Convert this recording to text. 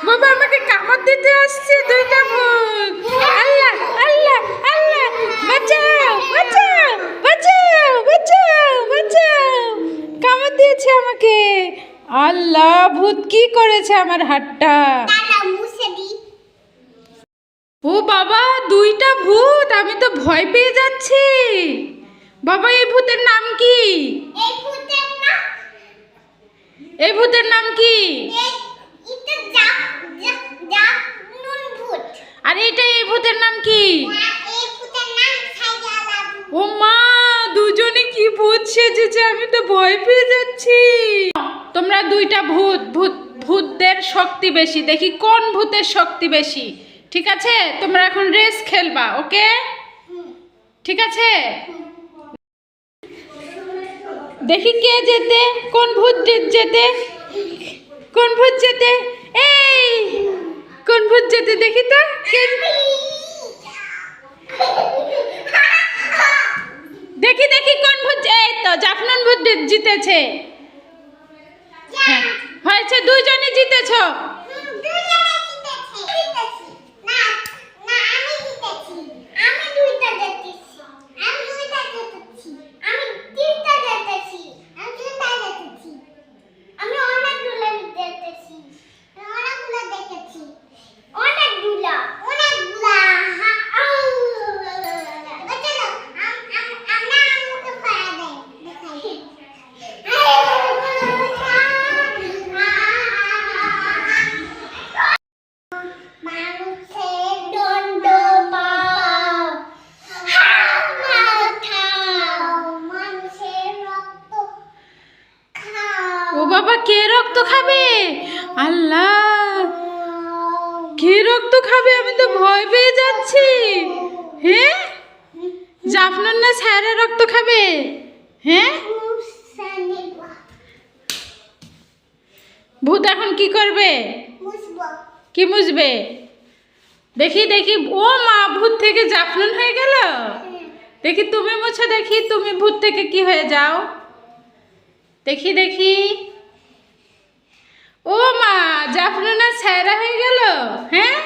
বাবা আমাকে কামড় দিতে আসছে দুইটা ভূত। আল্লাহ আল্লাহ আল্লাহ, বাঁচাও বাঁচাও বাঁচাও বাঁচাও বাঁচাও, কামড় দিয়েছে আমাকে। আল্লাহ, ভূত কি করেছে আমার হাতটা? ও বাবা, দুইটা ভূত, আমি তো ভয় পেয়ে যাচ্ছি। বাবা, এই ভূতের নাম কি? এই ভূতের নাম কি? আর এইটা, এই ভূতের নাম কি? ও মা, দুজনে কি ভূত সেজেছে, আমি তো ভয় পেয়ে যাচ্ছি। তোমরা দুইটা ভূত, ভূতদের শক্তি বেশি, দেখি কোন ভূতের শক্তি বেশি। ঠিক আছে, তোমরা এখন রেস খেলবা, ওকে? ঠিক আছে, দেখি কে জেতে, কোন ভূত জেতে, কোন ভূত জেতে। এই কোন ভূত জেতে দেখি তো। দেখি দেখি কোন ভূত। এই তো জাফলন ভূত জিতেছে। হ্যাঁ, হয়েছে, দুইজনই জিতেছো। ও বাবা, কে রক্ত খাবে? আল্লাহ, কে রক্ত খাবে? আমি তো ভয় পেয়ে যাচ্ছি। হ্যাঁ, জাফলন না স্যারে রক্ত খাবে? হ্যাঁ, ভূত এখন কি করবে? কি মুছবে? দেখি দেখি। ও মা, ভূত থেকে জাফলন হয়ে গেল। দেখি তুমি মুছো, দেখি তুমি ভূত থেকে কি হয়ে যাও। দেখি দেখি। ও মা, জাফলন আর ছায়রা হয়ে গেল। হ্যাঁ।